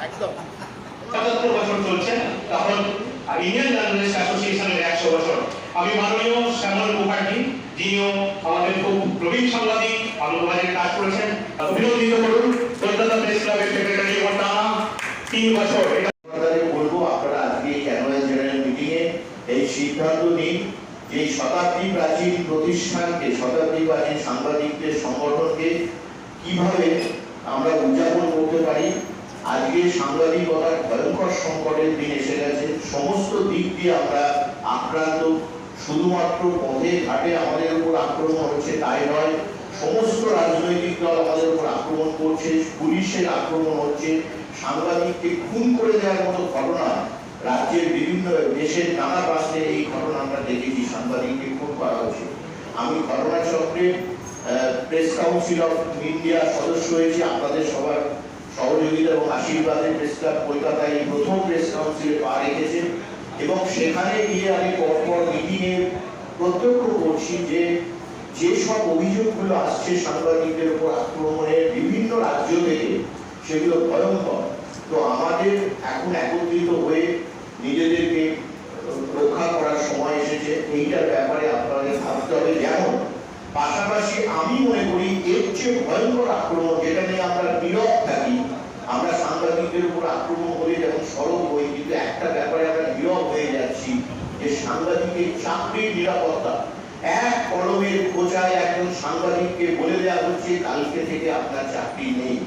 একদম ৭৭ বছর চলছে, তখন ইন্ডিয়ান জার্নালিস্ট অ্যাসোসিয়েশনের ১০০ বছর। আমি মাননীয় শ্যামল মুখার্জি, যিনিও আমাদের খুব প্রবীণ সাংবাদিক, ভালোবাজারে কাজ করেছেন, অভিনন্দিত করুন। কলকাতা প্রেস ক্লাবের সেক্রেটারি টানা ৩ বছর। বলবো আপনারা আজকে এই অ্যানুয়াল জেনারেল মিটিং এ এই সিদ্ধান্ত নিন যে শতাব্দী প্রাচীন প্রতিষ্ঠানকে, শতাব্দী প্রাচীন সাংবাদিকদের সংগঠনকে কিভাবে আমরা উদযাপন করতে পারি। আজকে সাংবাদিকতার ভয়ঙ্কর সংকটের দিন এসে গেছে, সমস্ত দিক দিয়ে আমরা আক্রান্ত। শুধুমাত্র পথে ঘাটে আমাদের উপর আক্রমণ হচ্ছে তাই নয়, সমস্ত রাজনৈতিক দল আমাদের উপর আক্রমণ করছে, পুলিশের আক্রমণ হচ্ছে, সাংবাদিককে খুন করে দেওয়ার মতো ঘটনা রাজ্যের বিভিন্ন দেশের নানা প্রান্তে এই ঘটনা আমরা দেখেছি, সাংবাদিককে খুন করা হচ্ছে। আমি ঘটনাচক্রে প্রেস কাউন্সিল অফ ইন্ডিয়া সদস্য হয়েছি, আপনাদের সবার সহযোগিতা এবং আশীর্বাদে প্রেস ক্লাব কলকাতায় এই প্রথম প্রেস কাউন্সিলে পা রেখেছে এবং সেখানে গিয়ে আমি পরপর মিটিংয়ে প্রত্যক্ষ করছি যে যেসব অভিযোগগুলো আসছে সাংবাদিকদের উপর আক্রমণের বিভিন্ন রাজ্য থেকে, সেগুলো ভয়ঙ্কর। তো আমাদের এখন একত্রিত হয়ে নিজেদেরকে রক্ষা করার সময় এসেছে, এইটার ব্যাপারে আপনাদের ভাবতে হবে। যেমন পাশাপাশি আমি মনে করি এর চেয়ে ভয়ঙ্কর আক্রমণ যেটা নিয়ে আমরা নীরব থাকি, আমরা সাংবাদিকদের উপর আক্রমণ করে যেমন সরব হই, কিন্তু একটা ব্যাপারে আমরা নীরব হয়ে যাচ্ছি যে সাংবাদিকের চাকরির নিরাপত্তা। এক কলমের খোঁচায় একজন সাংবাদিককে বলে দেওয়া হচ্ছে কালকে থেকে আপনার চাকরি নেই।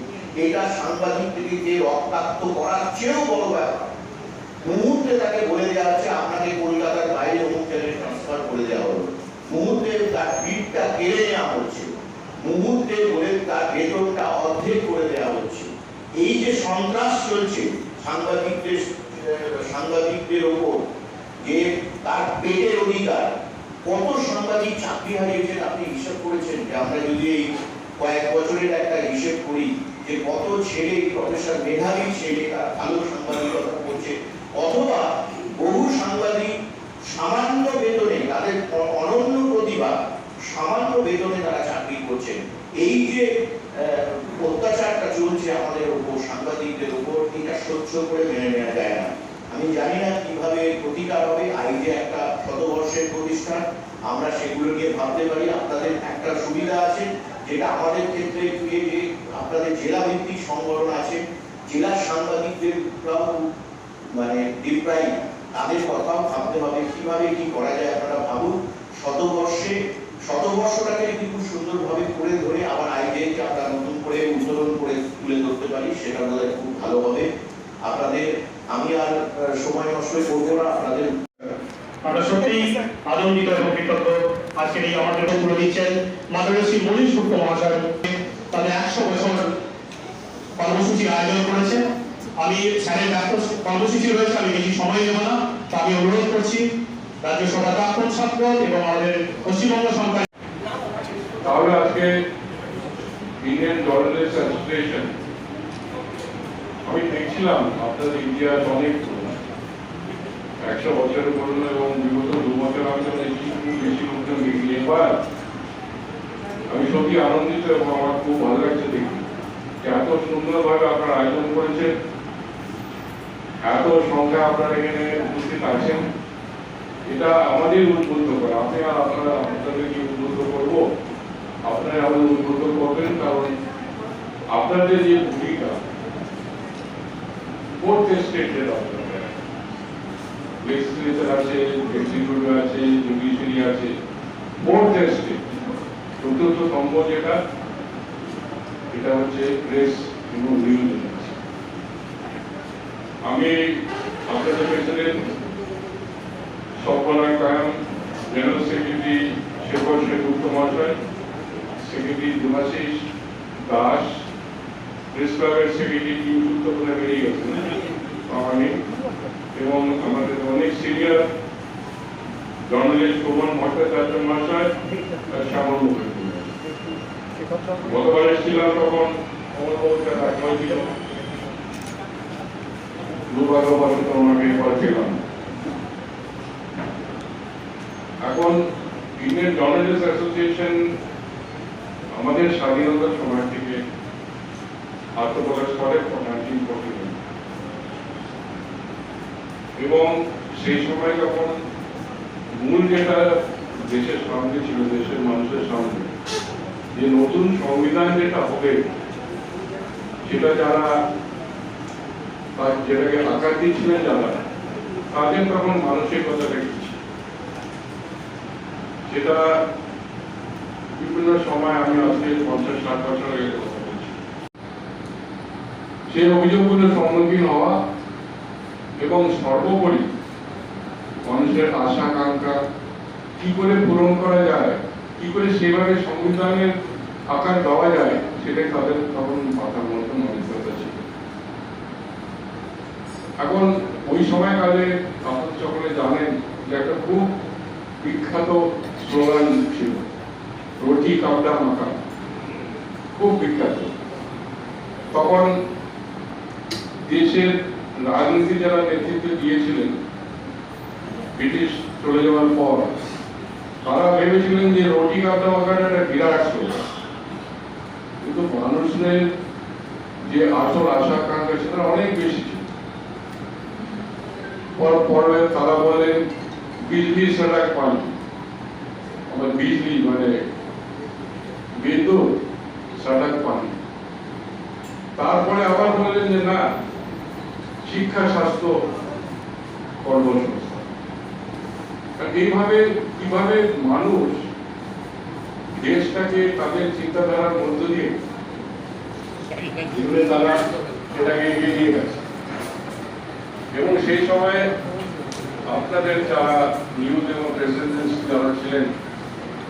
এটা সাংবাদিককে রক্তাক্ত করার চেয়েও বড় ব্যাপার। মুহূর্তে তাকে বলে দেওয়া হচ্ছে আপনাকে কলকাতার বাইরে অমুক জায়গায় ট্রান্সফার করে দেওয়া হলো, মুহূর্তে তার বিটটা কেড়ে নেওয়া হচ্ছে, মুহূর্তে বলে তার বেতনটা অর্ধেক করে দেওয়া হচ্ছে। এই যে সন্ত্রাস চলছে সাংবাদিকদের ওপর, যে তার পেটের অধিকার, কত সাংবাদিক চাকরি হারিয়েছেন আপনি হিসাব করেছেন? যে আমরা যদি এই কয়েক বছরের একটা হিসেব করি যে কত ছেলে, প্রফেসর মেধাবী ছেলে তারা ভালো সাংবাদিকতা করছে, অথবা বহু সাংবাদিক সামান্য বেতনে, তাদের অনন্য প্রতিভা, সামান্য বেতনে তারা চাকরি করছেন। এই যে অত্যাচারটা চলছে আমাদের উপর, সাংবাদিকদের উপর, এটা সহ্য করে মেনে নেওয়া যায় না। আমি জানি না কিভাবে প্রতিকার হবে। আইজে একটা শতবর্ষের প্রতিষ্ঠান, আমরা সেগুলো নিয়ে ভাবতে পারি। আপনাদের একটা সুবিধা আছে, যেটা আমাদের ক্ষেত্রে যে আপনাদের জেলা ভিত্তিক সংগঠন আছে, জেলার সাংবাদিকদের মানে ডিপ্রাইভ, তাদের কথাও ভাবতে হবে কিভাবে কি করা যায়। আপনারা ভাবুন, শতবর্ষটাকে যদি খুব সুন্দরভাবে করে ধরে আবার আইডিয়াকে আমরা নতুন করে উত্তোলন করে তুলে ধরতে পারি, সেটা বোধহয় খুব ভালো হবে। আপনাদের আমি আর সময় নষ্ট করবো না, আমরা সত্যিই আনন্দিত এবং কৃতজ্ঞ আজকের এই আমাদের তুলে দিচ্ছেন মাননীয় শ্রী মনীষ গুপ্ত মহাশয়। তাদের ১০০ বছর কর্মসূচির আয়োজন করেছে। আমি স্যারের ব্যস্ত কর্মসূচি রয়েছে, আমি বেশি সময় নেব না। তো আমি অনুরোধ করছি রাজ্যসভা প্রাক্তন ছাত্র এবং আমাদের পশ্চিমবঙ্গ সরকার। তাহলে আজকে ইন্ডিয়ান জার্নালিস্ট অ্যাসোসিয়েশন, আমি দেখছিলাম আপনাদের ইতিহাস অনেক ১০০ বছরের পুরনো এবং বিগত ২ বছর আমি তো দেখছি খুব বেশি লোকজন দেখি। এবার আমি সত্যি আনন্দিত এবং আমার খুব ভালো লাগছে দেখি যে এত সুন্দরভাবে আপনারা আয়োজন করেছেন, এত সংখ্যা আপনারা এখানে উপস্থিত আছেন। এটা আমাদের উদ্বুদ্ধ করে, আমি আর আপনাদেরকে উদ্বুদ্ধ করবো, আপনারা আমাদের উদ্বুদ্ধ করবেন। কারণ আপনাদের যে ভূমিকা প্রত্যেক স্টেটের আপনাদের লেজিসলেচার আছে, এক্সিকিউটিভ আছে, জুডিশিয়ারি আছে, প্রত্যেক স্টেট চতুর্থ স্তম্ভ যেটা, এটা হচ্ছে প্রেস এবং নিউজ। আমি আপনাদের প্রেসিডেন্ট সফলনাথ কায়াম, জেনারেল সেক্রেটারি শেখর সেনগুপ্ত মহাশয়, সেক্রেটারি দেবাশিস দাস, প্রেস ক্লাবের সেক্রেটারি যুক্ত করে বেরিয়ে গেছেন আমি, এবং আমাদের অনেক সিনিয়র জার্নালিস্ট প্রবণ ভট্টাচার্য মহাশয়, শ্যামল মুখার্জি। গতবার এসেছিলাম তখন অমরবাবুকে দেখা হয়েছিল, দুর্ভাগ্যবশত ওনাকে এবার পেলাম। এখন ইন্ডিয়ান জার্নালিস্ট অ্যাসোসিয়েশন আমাদের স্বাধীনতার সময় থেকে আত্মপ্রকাশ করে 1941 এবং সেই সময় যখন মূল যেটা দেশের সামনে ছিল, দেশের মানুষের সামনে যে নতুন সংবিধান যেটা হবে, সেটা যারা যেটাকে আকার দিচ্ছিলেন যারা, তাদের তখন মানসিকতাটা কি ছিল সেটা বিভিন্ন সময় আমি আজকে 50-60 বছর আগে কথা বলছি। সেই অভিযোগগুলোর সম্মুখীন হওয়া এবং সর্বোপরি মানুষের আশা আকাঙ্ক্ষা কি করে পূরণ করা যায়, কি করে সেভাবে সংবিধানের আকার দেওয়া যায়, সেটাই তাদের তখন মাথার মধ্যে মানসিকতা ছিল। এখন ওই সময়কালে আপনারা সকলে জানেন যে একটা খুব বিখ্যাত স্লোগান ছিল, রুটি কাপড়া মাখা, খুব বিখ্যাত। তখন দেশের রাজনীতি যারা নেতৃত্ব দিয়েছিলেন ব্রিটিশ চলে যাওয়ার পর, তারা ভেবেছিলেন যে রুটি কাপড়া মাখাটা একটা বিরাট স্লোগান, কিন্তু মানুষের যে আসল আশা আকাঙ্ক্ষা সেটা অনেক বেশি ছিল। পরে তারা বলেন বিজলি সড়ক পানি, আমার বিজলি মানে বিদ্যুৎ, সড়ক পানি। তারপরে আবার বললেন যে না, শিক্ষা স্বাস্থ্য কর্মসংস্থান। এইভাবে কিভাবে মানুষ দেশটাকে তাদের চিন্তাধারার মধ্য দিয়ে তারা সেটাকে এগিয়ে নিয়ে গেছে। এবং সেই সময় আপনাদের যারা নিউজ এবং প্রেসিডেন্ট যারা ছিলেন,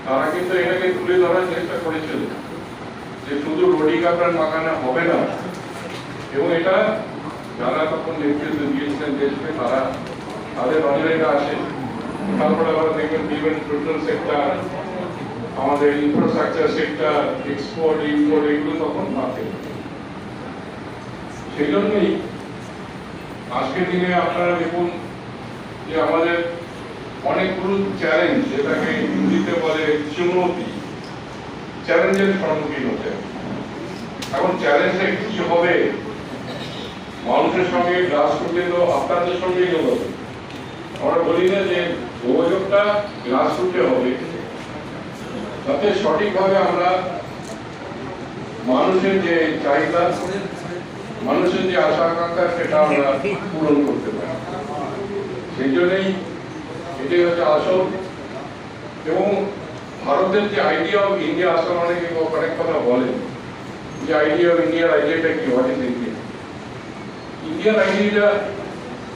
তারা কিন্তু এটাকে তুলে ধরার চেষ্টা করেছিল যে শুধু রুটি কাপড় মাখানো হবে না, এবং এটা যারা তখন নেতৃত্ব দিয়েছিলেন দেশকে, তারা তাদের নজরে এটা আসে। তারপরে আবার দেখবেন বিভিন্ন সোশ্যাল সেক্টর, আমাদের ইনফ্রাস্ট্রাকচার সেক্টর, এক্সপোর্ট ইম্পোর্ট, এগুলো তখন বাড়ে। সেই জন্যই আজকের দিনে আপনারা দেখুন যে আমাদের অনেকগুলো চ্যালেঞ্জ, যেটাকে হিন্দিতে বলে চুনৌতি, চ্যালেঞ্জের সম্মুখীন হচ্ছে। এখন চ্যালেঞ্জটা কি হবে, মানুষের সঙ্গে গ্রাস করলে তো আপনাদের সঙ্গেই হবে। আমরা বলি না যে যোগাযোগটা গ্রাস রুটে হবে, যাতে সঠিকভাবে আমরা মানুষের যে চাহিদা, মানুষের যে আশা আকাঙ্ক্ষা, সেটা আমরা পূরণ করতে পারি। সেই জন্যই এটাই হচ্ছে আসল। এবং ভারতের যে আইডিয়া অফ ইন্ডিয়া, আসলে অনেক কথা বলেন যে আইডিয়া অফ ইন্ডিয়ার আইডিয়াটা কি, হোয়াট ইজ ইন্ডিয়া। ইন্ডিয়ার আইডিয়াটা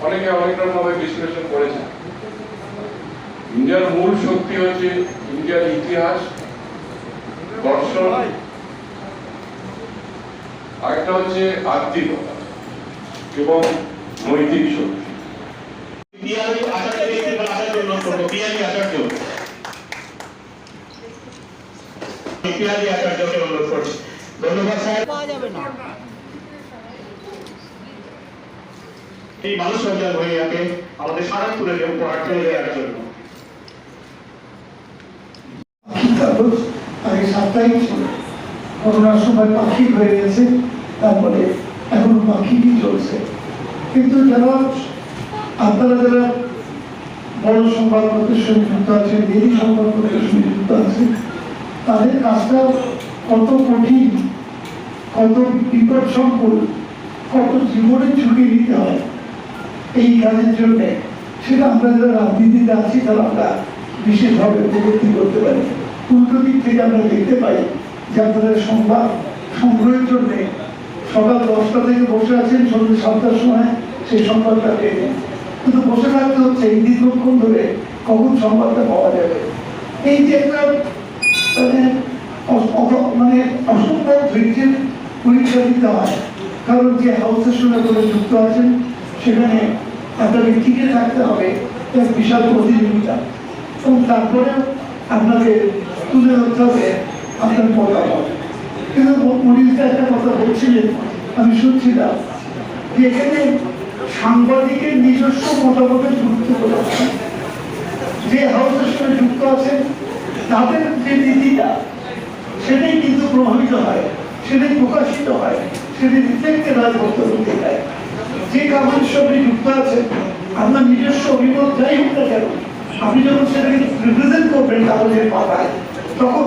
অনেকে অনেক রকমভাবে বিশ্লেষণ করেছে। ইন্ডিয়ার মূল শক্তি হচ্ছে ইন্ডিয়ার ইতিহাস, দর্শন, আরেকটা হচ্ছে আত্মিকতা এবং নৈতিক শক্তি। পিয়ালি আচার্যকে অনুরোধ করবো, পিয়ালি আচার্যকে অনুরোধ করছি। ধন্যবাদ স্যার। এই মানুষ সজ্জার ভূমিকাকে আমাদের সারা তুলে দেওয়ার জন্য আগে সাপ্তাহিক ছিল, করোনার সময় পাখি হয়ে গেছে, তারপরে এখন পাখিই চলছে। কিন্তু যারা আপনারা যারা বড় সংবাদপত্রের সঙ্গে যুক্ত আছেন, ডেইলি সংবাদপত্রের সঙ্গে যুক্ত আছেন, তাদের কাজটা কত কঠিন, কত বিপদ সংকুল, কত জীবনের ঝুঁকি নিতে হয় এই কাজের জন্যে, সেটা আমরা যারা রাজনীতিতে আছি তারা আমরা বিশেষভাবে উপলব্ধি করতে পারি। উল্টো দিক থেকে আমরা দেখতে পাই যে আপনাদের সংবাদ সংগ্রহের জন্যে সকাল 10টা থেকে বসে আছেন, সন্ধ্যে 7টার সময় সেই সংবাদটা পেয়ে, কিন্তু বসে থাকতে হচ্ছে এই দীর্ঘক্ষণ ধরে কখন সংবাদটা পাওয়া যাবে। এই যে একটা মানে অসম্ভব ধৈর্যের পরীক্ষা দিতে হয়, কারণ যে হাউসের সঙ্গে করে যুক্ত আছেন সেখানে আপনাকে টিকে থাকতে হবে, এক বিশাল প্রতিযোগিতা, এবং তারপরে আপনাকে তুলে ধরতে হবে আপনার মতামত। কিন্তু মনিরদা একটা কথা বলছিলেন, আমি শুনছিলাম যে এখানে সাংবাদিকের নিজস্ব মতামতের গুরুত্ব বলেছেন। যে হাউসের সঙ্গে যুক্ত আছেন তাদের যে নীতিটা, সেটাই কিন্তু প্রভাবিত হয়, সেটাই প্রকাশিত হয়, সেটি রিফ্লেক্টেড হয় পত্রপত্রিকায়। যে কাগজের সঙ্গে যুক্ত আছে আপনার নিজস্ব অভিমত যাই হোক না কেন, আপনি যখন সেটাকে রিপ্রেজেন্ট করবেন কাগজের পাতায়, তখন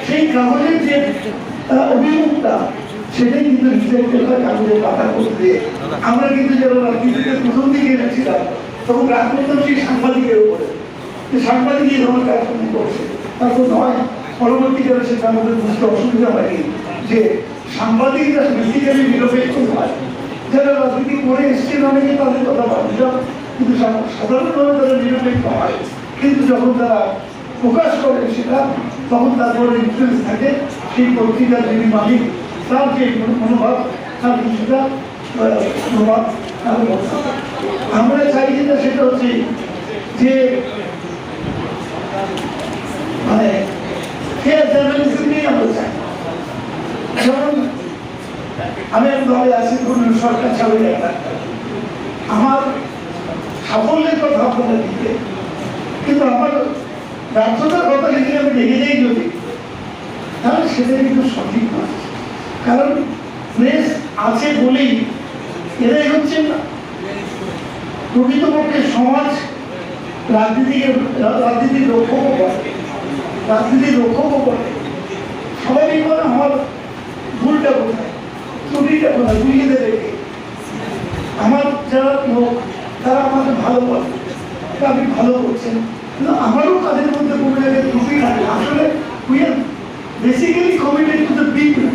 সেই কাগজের যে অভিমতটা সেটাই কিন্তু রিফ্লেক্টেড হয় কাগজের পাতার মধ্যে। আমরা কিন্তু যারা রাজনীতিতে প্রথম দিকে এনেছিলাম তখন রাগ করতাম সেই সাংবাদিকের উপরে, যে সাংবাদিক এই ধরনের কাজকর্ম করছে। তারপর নয়, পরবর্তীকালে সেটা আমাদের বুঝতে অসুবিধা হয়নি যে সাংবাদিকরা বেসিক্যালি নিরপেক্ষ হয়। যারা রাজনীতি করে এসছেন অনেকে তাদের কথা ভাবছিলাম, কিন্তু সাধারণভাবে তারা নিরপেক্ষ হয়। কিন্তু যখন তারা প্রকাশ করে সেটা, তখন তারপরে ইনফ্লুয়েন্স থাকে সেই পত্রিকার যিনি মালিক তার যে মনোভাব, তার কিছুটা প্রভাব। আমরা চাই যেটা সেটা হচ্ছে যে মানে ফেয়ার জার্নালিজম নিয়ে আমরা চাই। যেমন আমি এক দলে আছি, ধরুন সরকার চালু একটা, আমার সাফল্যের কথা আপনারা লিখে, কিন্তু আমার ব্যর্থতার কথা লিখে আমি দেখে যাই যদি, তাহলে সেটা কিন্তু সঠিক নয়। কারণ প্রেস আছে বলেই এরাই হচ্ছেন না প্রকৃতপক্ষে সমাজ রাজনীতির লক্ষ্যও করে, রাজনীতির লক্ষ্যও করে। স্বাভাবিকভাবে আমার ভুলটা কোথায়, ত্রুটিটা কোথায় বুঝিয়ে দেবে কে? আমার যারা লোক তারা আমাকে ভালো বলে, আপনি ভালো করছেন, কিন্তু আমারও তাদের মধ্যে কোনো জায়গায় ত্রুটি থাকে। আসলে we are basically committed to the people.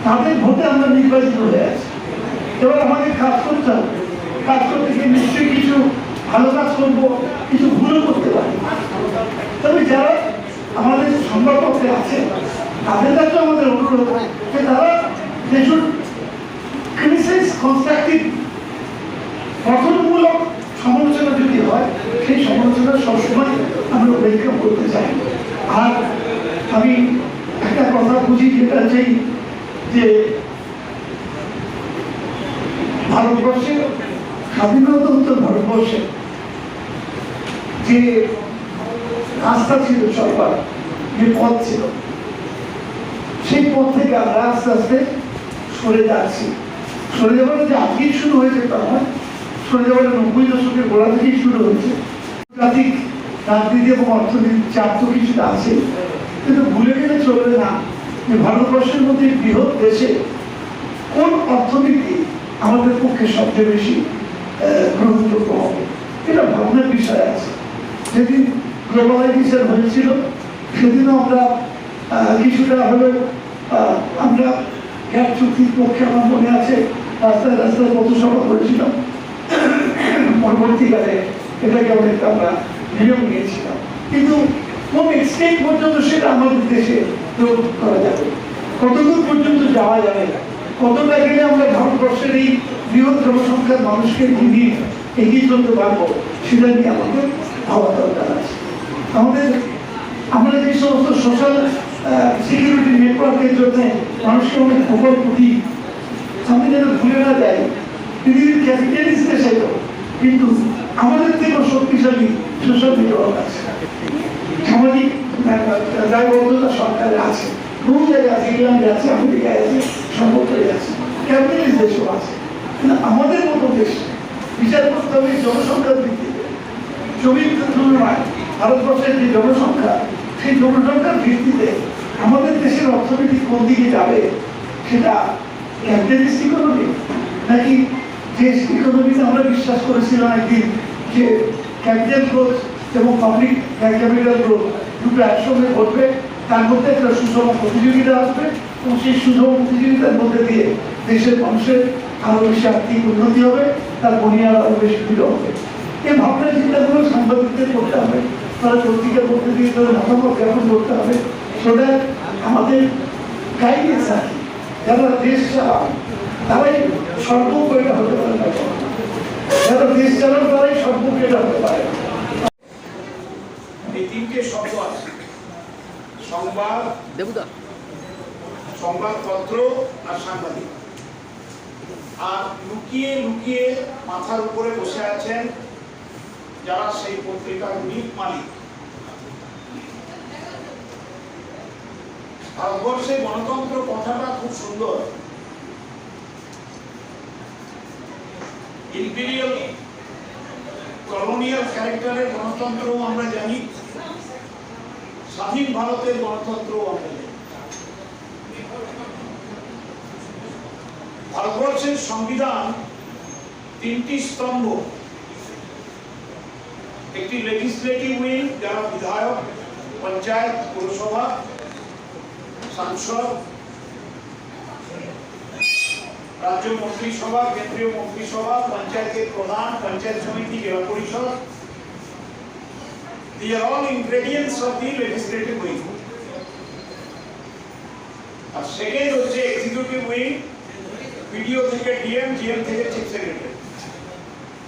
তাদের ভোটে আমরা নির্বাচিত হয়ে আছি। এবার আমাকে কাজ করতে হবে, কাজ করতে গিয়ে নিশ্চয়ই কিছু ভালো কাজ করবো, কিছু ভুলও করতে পারি। তবে যারা আমাদের সংবাদপত্রে আছে তাদের কাছে আমাদের অনুরোধ যে তারা they should criticize constructive, গঠনমূলক সমালোচনা যদি হয় সেই সমালোচনা সবসময় আমরা ওয়েলকাম করতে চাই। আর আমি একটা কথা বুঝি যেটা চাই যে ভারতবর্ষে স্বাধীনতা উত্তর ভারতবর্ষে যে রাস্তা ছিল, সরকার যে পথ ছিল, সেই পথ থেকে আমরা আস্তে আস্তে সরে যাচ্ছি। সরে যাওয়াটা যে আজকেই শুরু হয়েছে তা নয়, সরে যাওয়াটা 90 দশকের গোড়া থেকেই শুরু হয়েছে। আন্তর্জাতিক রাজনীতি এবং অর্থনীতির চাপ তো কিছুটা আছে, কিন্তু ভুলে গেলে চলবে না যে ভারতবর্ষের মধ্যে বৃহৎ দেশে কোন অর্থনীতি আমাদের পক্ষে সবচেয়ে বেশি গ্রহণযোগ্য হবে, এটা ভাবনার বিষয় আছে। যেদিন গ্লোবালাইজেশন হয়েছিল সেদিনও আমরা কিছুটা হলেও আমরা গ্যাপ চুক্তির পক্ষে আমার মনে আছে রাস্তায় রাস্তায় পথসভা করেছিলাম। পরবর্তীকালে এটাকে অনেকটা আমরা নিয়ম নিয়েছিলাম, কিন্তু কোন এক্সটেন্ট পর্যন্ত সেটা আমাদের দেশে প্রয়োগ করা যাবে, কতদূর পর্যন্ত যাওয়া যাবে, কতটা গেলে আমরা ভারতবর্ষের এই বৃহৎ জনসংখ্যার মানুষকে নিয়ে এগিয়ে চলতে পারবো, সেটা নিয়ে আমাদের ভাবা দরকার আছে। আমরা যে সমস্ত সোশ্যাল সিকিউরিটি নেটওয়ার্কের জন্য মানুষকে অনেক প্রকল্প দিই, আমি যেন ভুলে না যাই পৃথিবীর ক্যাপিটালিস্ট দেশে, কিন্তু আমাদের থেকেও শক্তিশালী সোশ্যাল নেটওয়ার্ক আছে, সামাজিক দায়বদ্ধতা সরকারের আছে, বহু জায়গায় আছে, ইংল্যান্ডে আছে, আমেরিকায় আছে, সর্বত্রই আছে, ক্যাপিটালিস্ট দেশও আছে। কিন্তু আমাদের মতো দেশ বিচার করতে হবে জনসংখ্যার ভিত্তিতে। জমির তুলনায় ভারতবর্ষের যে জনসংখ্যা, সেই জনসংখ্যার ভিত্তিতে আমাদের দেশের অর্থনীতি কোন দিকে যাবে, সেটা ক্যাপিটালিস্ট ইকোনমি নাকি যে ইকোনমিতে আমরা বিশ্বাস করেছিলাম একদিন যে ক্যাপিটাল গ্রোথ এবং পাবলিক ক্যাপিটাল গ্রোথ দুটো একসঙ্গে ঘটবে, তার মধ্যে একটা সুষম প্রতিযোগিতা আসবে এবং সেই সুষম প্রতিযোগিতার মধ্যে দিয়ে দেশের মানুষের আরো বেশি আর্থিক উন্নতি হবে, তার বনিয়ার আরো বেশি ভিড় হবে। এই ভাবনা চিন্তাগুলো সাংবাদিকদের করতে হবে, তারা পত্রিকার মধ্যে দিয়ে তাদের মতামত জ্ঞাপন করতে হবে, সেটা আমাদের গাইডেন্স আছে। যারা দেশ চালান তারাই সর্বোপরিটা হতে পারে না, যারা দেশ চালান তারাই সর্বোপরিটা হতে পারে। এই তিনটে শব্দ আছে: সংবাদ, সংবাদপত্র আর সাংবাদিক। আর লুকিয়ে লুকিয়ে মাথার উপরে বসে আছেন যারা সেই পত্রিকার মালিক। ভারতবর্ষে গণতন্ত্র কথাটা খুব সুন্দর, ইম্পেরিয়াল কলোনিয়াল ক্যারেক্টারের গণতন্ত্রও আমরা জানি, স্বাধীন ভারতের গণতন্ত্রও আমরা জানি। ভারতবর্ষের সংবিধান তিনটি স্তম্ভ, একটি লেজিসলেটিভ উইং যারা বিধায়ক, পঞ্চায়েত, পৌরসভা, সাংসদ, রাজ্য মন্ত্রিসভা, কেন্দ্রীয় মন্ত্রিসভা, পঞ্চায়েতের প্রধান, পঞ্চায়েত সমিতি, জেলা পরিষদ। They are all ingredients of the legislative wing. আর সেকেন্ড হচ্ছে এক্সিকিউটিভ উইং, পিডিও থেকে ডিএম, ডিএম থেকে চিফ সেক্রেটারি,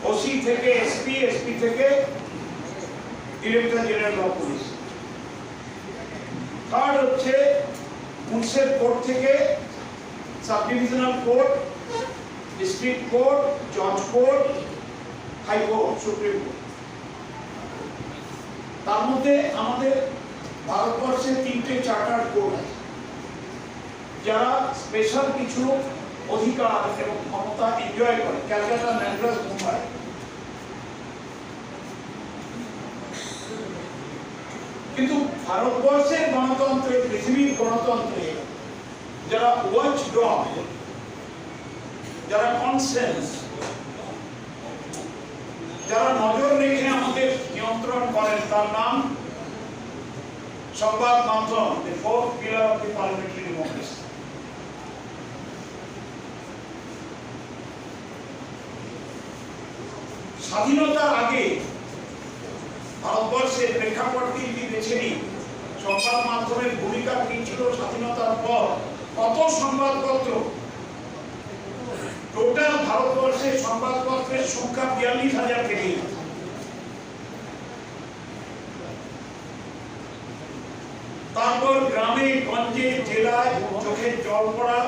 ওসি থেকে এসপি, এসপি থেকে director general of police. Third হচ্ছে মুন্সিপাল কোর্ট থেকে sub divisional court, district court, জজ court, high court, supreme court. তার মধ্যে আমাদের ভারতবর্ষে তিনটে চার্টার কোর্ট আছে যারা স্পেশাল কিছু অধিকার এবং ক্ষমতা এনজয় করে, ক্যালকাটা, ম্যাড্রাস, মুম্বাই। কিন্তু ভারতবর্ষের গণতন্ত্রে, পৃথিবীর গণতন্ত্রে যারা ওয়াচ ডগ, যারা কনসেন্স, যারা নজর রেখে আমাদের নিয়ন্ত্রণ করেন, তার নাম সংবাদ মাধ্যম, the fourth pillar of the parliamentary democracy. স্বাধীনতার আগে ভারতবর্ষের প্রেক্ষাপটকে যদি বেছে নিই, সংবাদ মাধ্যমের ভূমিকা কি ছিল, স্বাধীনতার পর কত সংবাদপত্র, টোটাল ভারতবর্ষের সংবাদপত্রের সংখ্যা 42,000 থেকে। তারপর গ্রামে গঞ্জে জেলায় চোখের জল পড়া,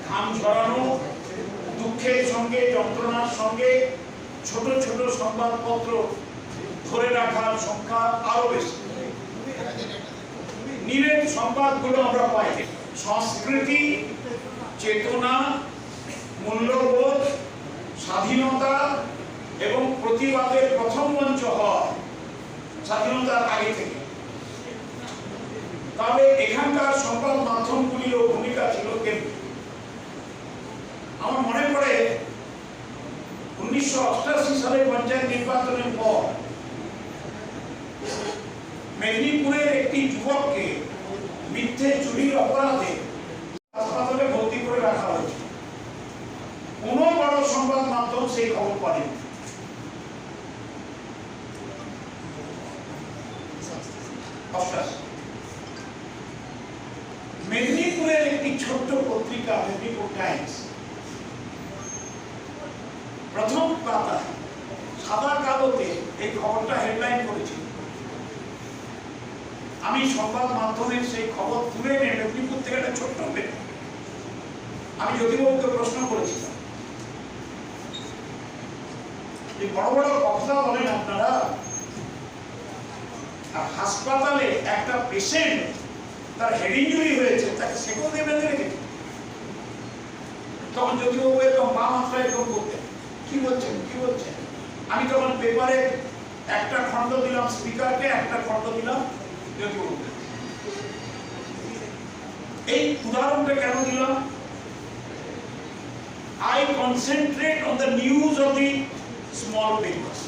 ঘাম ঝরানো, দুঃখের সঙ্গে যন্ত্রণার সঙ্গে ছোট ছোট সংবাদপত্র ধরে রাখার সংখ্যা আরো বেশি। নিরেট সংবাদগুলো আমরা পাই। সংস্কৃতি, চেতনা, মূল্যবোধ, স্বাধীনতা এবং প্রতিবাদের প্রথম মঞ্চ হয় স্বাধীনতার আগে থেকে। তবে এখানকার সংবাদ মাধ্যমগুলিরও ভূমিকা ছিল কেন্দ্রে। আমার মনে পড়ে 1988 সালে পঞ্চায়েত নির্বাচনের পর মেদিনীপুরের একটি যুবককে মিথ্যে চুরির অপরাধে হাসপাতালে ভর্তি করে রাখা হয়েছে। কোনো বড় সংবাদ মাধ্যম সেই খবর পায়নি। মেদিনীপুরের একটি ছোট্ট পত্রিকা, মেদিনীপুর টাইমস, প্রথম পাতায় সাদা কালোতে এই খবরটা হেডলাইন করেছিল। আমি সংবাদ মাধ্যমের সেই খবর তুলে এনে মেদিনীপুর থেকে একটা ছোট্ট পেপার, আমি জ্যোতিবাবুকে প্রশ্ন করেছিলাম, যে বড় বড় কথা বলেন আপনারা, আর হাসপাতালে একটা পেশেন্ট তার হেড ইনজুরি হয়েছে, তাকে সেকল দিয়ে বেঁধে রেখেছে। তখন জ্যোতিবাবু এরকম মা মাত্রায় এরকম করতেন, কি বলছেন কি বলছেন। আমি তখন পেপারে একটা খণ্ড দিলাম স্পিকারকে, একটা খণ্ড দিলাম জ্যোতিবাবুকে। এই উদাহরণটা কেন দিলাম? I concentrate on the news of the small papers.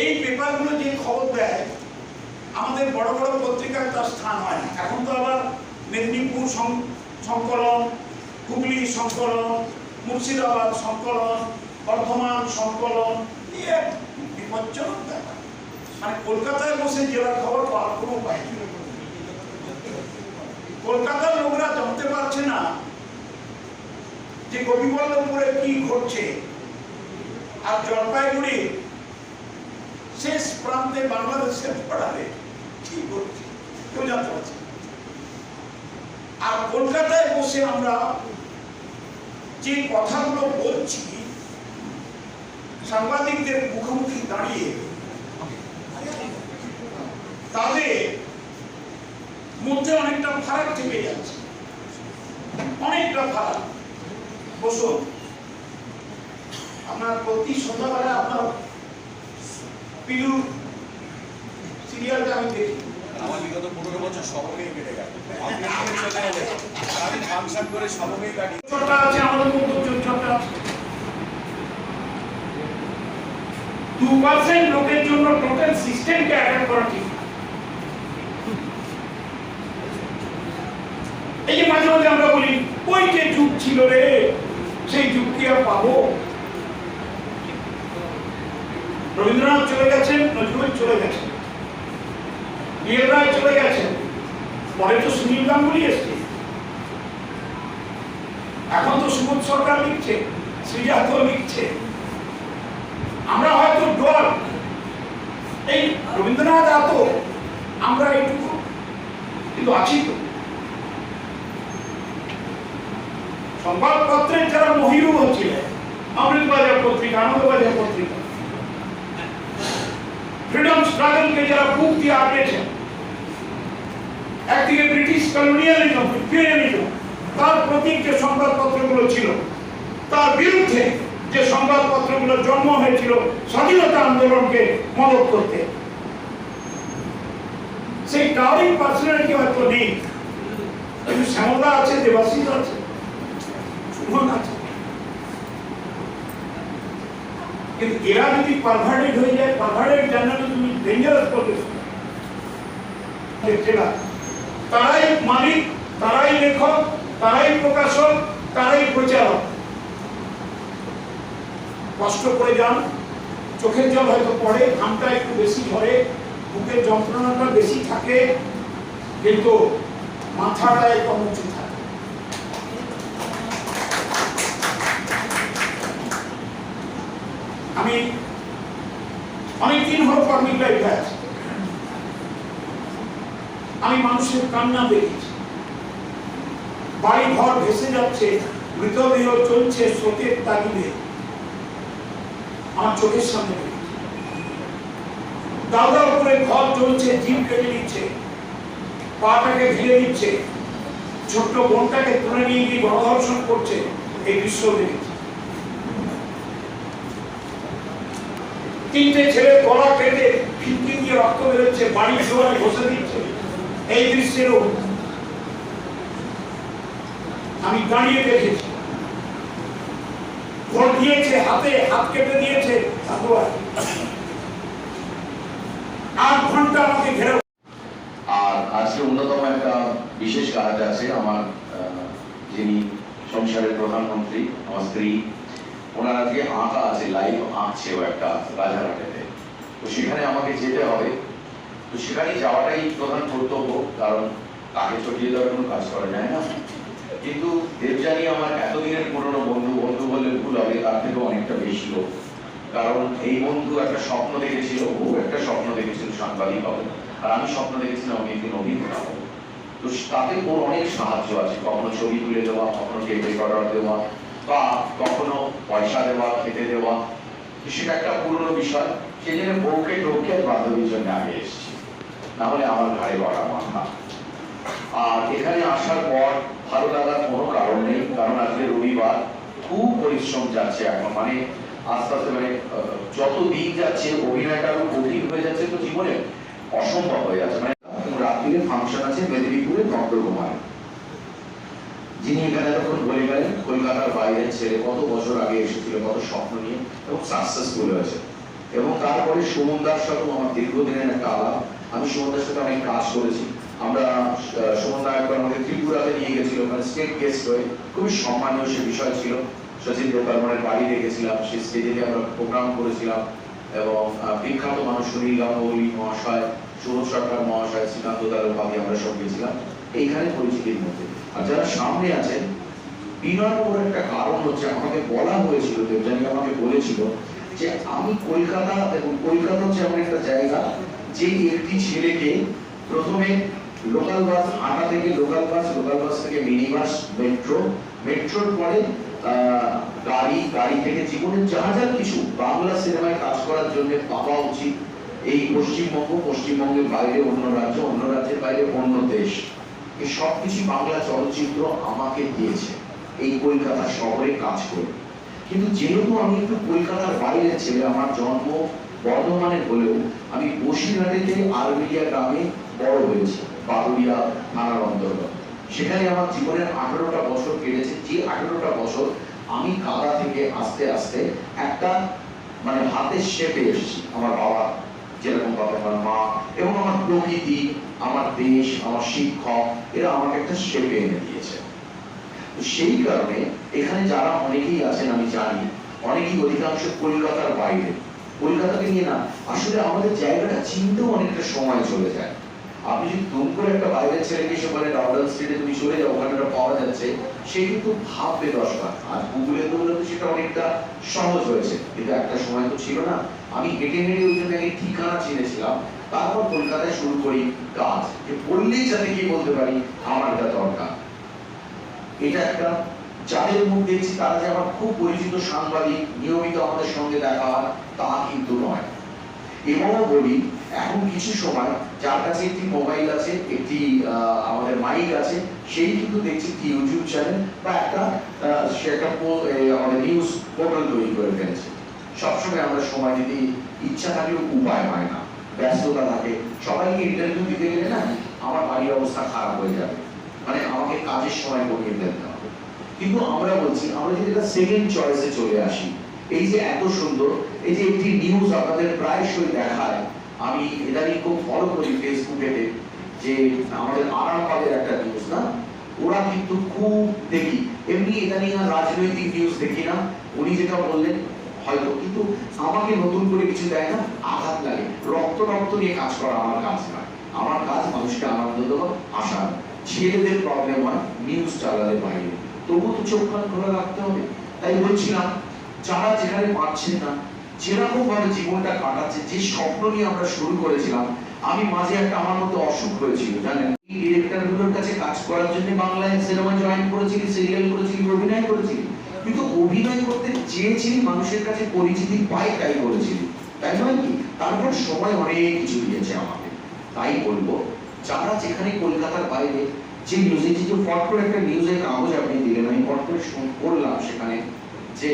এই পেপারগুলো যে খবর দেয় আমাদের বড় বড় পত্রিকায় তার স্থান হয় না। এখন তো আবার মেদিনীপুর সংকলন, হুগলি সংকলন, মুর্শিদাবাদ সংকলন, বর্ধমান সংকলন, বিপজ্জনক ব্যাপার। মানে কলকাতায় বসে জেলার খবর পাওয়ার কোনো উপায় নেই। কলকাতার লোকরা জানতে পারছে না যে গোপীবল্লভপুরে কি ঘটছে, আর জলপাইগুড়ি শেষ প্রান্তে বাংলাদেশের বর্ডারে কি ঘটছে কেউ জানতে পারছে। আর কলকাতায় বসে আমরা যে কথাগুলো বলছি, সাংবাদিকদের মুখোমুখি দাঁড়িয়ে, তাদের মধ্যে অনেকটা ফারাক থেকে যাচ্ছে, অনেকটা ফারাক। বসুন, আপনার প্রতি সন্ধ্যাবেলায় আপনার পিলু সিরিয়ালটা আমি দেখি। আমার বিগত 15 বছর সবকেই কেটে গেল। আপনি চলে এলেন, আমি ফাংশন করে সবকেই কাটি। চর্চা আছে, আমাদের মধ্যে চর্চা আছে। 2% লোকের জন্য টোটাল সিস্টেমকে অ্যাটাক করা ঠিক না। এই যে মাঝে মাঝে আমরা বলি ওই যে যুগ ছিল রে, সেই যুগ কি আর পাবো? রবীন্দ্রনাথ চলে গেছেন, নজরুল চলে গেছেন, বিএল রায় চলে গেছেন, পরে তো সুনীল গাঙ্গুলি এসছে, এখন তো সুবোধ সরকার লিখছে, শ্রীজাত লিখছে। আমরা হয়তো ডর, এই রবীন্দ্রনাথ এত, আমরা এইটুকু, কিন্তু আছি তো। সংবাদপত্রের যারা মহিরু হচ্ছিলেন, অমৃতবাজার পত্রিকা, আনন্দবাজার পত্রিকা, ফ্রিডম স্ট্রাগলকে যারা বুক দিয়ে আঁকড়েছেন, একদিকে ব্রিটিশ কলোনিয়ালিজম, ইম্পেরিয়ালিজম, তার প্রতীক যে সংবাদপত্রগুলো ছিল, তার বিরুদ্ধে যে সংবাদপত্রগুলো জন্ম হয়েছিল স্বাধীনতা আন্দোলনকে মদত করতে, সেই টাওয়ারিং পার্সোনালিটি হয়তো নেই, কিন্তু শ্যামলা আছে, দেবাশিস আছে, সুমন আছে। কিন্তু এরা যদি পারভার্টেড হয়ে যায়, পারভার্টেড জার্নালিজম ইজ ডেঞ্জারাস করবে। তারাই মালিক, তারাই লেখক, তারাই প্রকাশক, তারাই প্রচারক। কষ্ট করে যান, চোখের জল হয়তো পড়ে, ঘামটা একটু বেশি ধরে, বুকের যন্ত্রণাটা বেশি থাকে, কিন্তু মাথাটা একদম উঁচু থাকে। আমি অনেকদিন হলো পাবলিক লাইফে আছি, আমি মানুষের কান্না দেখেছি, বাড়ি ঘর ভেসে যাচ্ছে, মৃতদেহ চলছে স্রোতের তাগিদে, আমার চোখের সামনে দেখেছি। দাদা উপরে ঘর চলছে, জিম কেটে নিচ্ছে, পাটাকে ঘিরে নিচ্ছে, ছোট্ট বোনটাকে তুলে নিয়ে গিয়ে গণধর্ষণ করছে, এই দৃশ্য দেখেছি। তিনটে ছেলে গলা কেটে ফিটকি দিয়ে রক্ত বেরোচ্ছে, বাড়ির জোয়ারে বসে দিচ্ছে, এই দৃশ্যেরও আমি দাঁড়িয়ে দেখেছি। ভোট দিয়েছে, হাতে হাত কেটে দিয়েছে, 8 ঘন্টা আমাকে ঘেরে। আর আজকে অন্যতম একটা বিশেষ কাজ আছে আমার, যিনি সংসারের প্রধানমন্ত্রী, আমার স্ত্রী, ওনার আজকে আঁকা আছে, লাইভ আঁকছে ও একটা রাজারহাটেতে। তো সেখানে আমাকে যেতে হবে, তো সেখানে যাওয়াটাই প্রধান কর্তব্য, কারণ তাকে চটিয়ে দেওয়ার কোনো কাজ করা যায় না। কিন্তু দেবযানী আমার এতদিনের পুরনো বন্ধু, বন্ধু বললে ভুল হবে, তার থেকেও অনেকটা বেশি হোক, কারণ এই বন্ধু একটা স্বপ্ন দেখেছিল, ও একটা স্বপ্ন দেখেছিল সাংবাদিক হবে, আর আমি স্বপ্ন দেখেছিলাম আমি একদিন অভিনেতা হবো। তো তাতে ওর অনেক সাহায্য আছে, কখনো ছবি তুলে দেওয়া, কখনো টেপ রেকর্ডার দেওয়া, বা কখনো পয়সা দেওয়া, খেতে দেওয়া। সেটা একটা পুরনো বিষয়, সেই জন্য বউকে টোকে বান্ধবীর জন্য আগে এসেছি, না হলে আমার ঘাড়ে বড়া মাথা। আর এখানে আসার পর ভালো লাগার কোনো কারণ নেই, কারণ আজকে রবিবার, খুব পরিশ্রম যাচ্ছে এখন, মানে আস্তে আস্তে মানে যত দিন যাচ্ছে অভিনয়টা আরো কঠিন হয়ে যাচ্ছে, তো জীবনে অসম্ভব হয়ে যাচ্ছে। মানে রাত্রিরে ফাংশন আছে মেদিনীপুরে চন্দ্রকুমার, যিনি এখানে তখন বলে গেলেন কলকাতার বাইরে ছেড়ে কত বছর আগে এসেছিল, কত স্বপ্ন নিয়ে, এবং সাকসেসফুল হয়েছে। এবং তারপরে সুমনদার সাথেও আমার দীর্ঘদিনের একটা আলাপ, আমি সুমনদার সাথে অনেক কাজ করেছি। আমরা সুমনদা একবার আমাকে ত্রিপুরাতে নিয়ে গেছিল, মানে স্টেট গেস্ট হয়ে, খুবই সম্মানীয় সে বিষয় ছিল। সচিন দেববর্মনের বাড়ি দেখেছিলাম, সেই স্টেজে আমরা প্রোগ্রাম করেছিলাম, এবং বিখ্যাত মানুষ সুনীল গাঙ্গুলি মহাশয়, সুবোধ সরকার মহাশয়, শ্রীকান্ত দারোপাধি, আমরা সব গেছিলাম এইখানে পরিচিতির মধ্যে। আর যারা সামনে আছেন, বিনয়ের উপর একটা কারণ হচ্ছে, আমাকে বলা হয়েছিল, দেবযানী আমাকে বলেছিল যে আমি কলকাতা, এবং কলকাতা হচ্ছে এমন একটা জায়গা যে একটি ছেলেকে প্রথমে লোকাল বাস, হাঁটা থেকে লোকাল বাস থেকে মিনি বাস, মেট্রোর পরে গাড়ি থেকে জীবনের যা যা কিছু বাংলা সিনেমায় কাজ করার জন্য পাওয়া উচিত, এই পশ্চিমবঙ্গের বাইরে অন্য রাজ্য, অন্য রাজ্যের বাইরে অন্য দেশ, এই সবকিছু বাংলা চলচ্চিত্র আমাকে দিয়েছে এই কলকাতা শহরে কাজ করে। কিন্তু যেহেতু আমি একটু কলকাতার বাইরের ছেলে, আমার জন্ম বর্ধমানের হলেও আমি বসিরহাটেতে আরবিলিয়া গ্রামে বড় হয়েছি, বাদুড়িয়া থানার অন্তর্গত। সেখানে আমার জীবনের 18টা বছর কেটেছে। যে 18টা বছর আমি কাদা থেকে আস্তে আস্তে একটা মানে হাতের শেপে এসেছি। আমার বাবা যেরকম ভাবে, আমার মা এবং আমার প্রকৃতি, আমার দেশ, আমার শিক্ষক, এরা আমাকে একটা শেপে এনে দিয়েছে। তো সেই কারণে এখানে যারা অনেকেই আছেন আমি জানি, অনেকেই অধিকাংশ কলকাতার বাইরে। কলকাতাকে নিয়ে না আসলে আমাদের জায়গাটা চিনতেও অনেকটা সময় চলে যায়। আপনি যদি দুম করে একটা বাইরের ছেলেকে এসে বলে ডাউডাল স্ট্রিটে তুমি চলে যাও, ওখানে ওটা পাওয়া যাচ্ছে, সে কিন্তু ভাববে 10 বার। আর গুগলে তো সেটা অনেকটা সহজ হয়েছে, কিন্তু একটা সময় তো ছিল না। আমি হেঁটে হেঁটে ওই জন্য আমি ঠিকানা চিনেছিলাম। তারপর কলকাতায় শুরু করি কাজ, যে বললেই যাতে কি বলতে পারি আমার এটা দরকার। এটা একটা যাদের মুখ দেখছি তারা যে আমার খুব পরিচিত সাংবাদিক, নিয়মিত আমাদের সঙ্গে দেখা হয়, তা কিন্তু নয়। এবারও বলি, এখন কিছু সময় যার কাছে একটি মোবাইল আছে, একটি আমাদের মাইক আছে, সেই কিন্তু দেখছি কি ইউটিউব চ্যানেল বা একটা আমাদের নিউজ পোর্টাল তৈরি করে ফেলেছে। সবসময় আমরা সময় দিতে ইচ্ছা থাকলেও উপায় হয় না, ব্যস্ততা থাকে। সবাইকে ইন্টারভিউ দিতে গেলে না আমার বাড়ির অবস্থা খারাপ হয়ে যাবে, মানে আমাকে কাজের সময় কমিয়ে ফেলতে হবে। কিন্তু আমরা বলছি, আমরা যদি এটা সেকেন্ড চয়েসে চলে আসি, এই যে এত সুন্দর, এই যে একটি নিউজ আপনাদের প্রায়শই দেখায়, আমি এটা নিয়ে খুব ফলো করি ফেসবুকেতে, যে আমাদের আরামবাগের একটা নিউজ না, ওরা কিন্তু খুব দেখি। এমনি এটা নিয়ে রাজনৈতিক নিউজ দেখি না, উনি যেটা বললেন হয়তো, কিন্তু আমাকে নতুন করে কিছু দেয় না, আঘাত লাগে। রক্ত নিয়ে কাজ করা আমার কাজ নয়। আমার কাজ মানুষকে আনন্দ দেওয়া, আশা। ছেলেদের প্রবলেম হয় নিউজ চালালে বাইরে, তবু তো চোখ কান খোলা রাখতে হবে। তাই বলছিলাম, যারা যেখানে পাচ্ছেন না, যেরকম ভাবে জীবনটা কাটাচ্ছে, যে স্বপ্ন নিয়ে আমরা শুরু করেছিলাম, আমি মাঝে একটা আমার মতো অসুখ হয়েছিল জানেন। এই ডিরেক্টরগুলোর কাছে কাজ করার জন্য বাংলায় সিনেমা জয়েন করেছিলি, সিরিয়াল করেছিলি, অভিনয় করেছিলি, কিন্তু অভিনয় করতে চেয়েছিলি, মানুষের কাছে পরিচিতি পাই তাই করেছিলি, তাই নয় কি? তারপর সময় অনেক কিছু দিয়েছে আমাকে। তাই বলবো, যারা যেখানে কলকাতার বাইরে, যে নিউজে যে ফট করে একটা নিউজের কাগজ আপনি দিলেন, আমি ফট করে পড়লাম সেখানে যে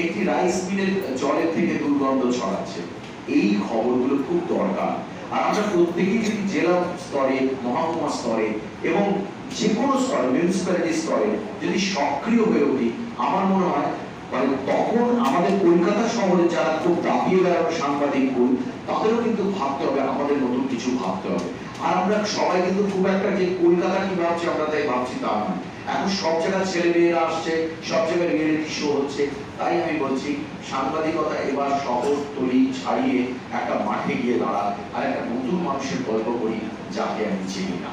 একটি রাইস মিলের জলের থেকে দুর্গন্ধ ছড়াচ্ছে। এই খবরগুলো খুব দরকার। আর আমরা প্রত্যেকেই যদি জেলা স্তরে, মহকুমা স্তরে এবং যে কোনো স্তরে, মিউনিসিপ্যালিটি স্তরে যদি সক্রিয় হয়ে উঠি, আমার মনে হয় মানে তখন আমাদের কলকাতা শহরে যারা খুব দাপিয়ে বেড়ানো সাংবাদিক গুণ, তাদেরও কিন্তু ভাবতে হবে, আমাদের নতুন কিছু ভাবতে হবে। আর আমরা সবাই কিন্তু খুব একটা যে কলকাতা কি ভাবছি আমরা তাই ভাবছি তা নয়। এখন সব জায়গায় ছেলে মেয়েরা আসছে, সব জায়গায় রিয়েলিটি শো হচ্ছে। তাই আমি বলছি, সাংবাদিকতা এবার শহর তলি ছাড়িয়ে একটা মাঠে গিয়ে দাঁড়াক, আর একটা নতুন মানুষের গল্প করি যাকে আমি চিনি না।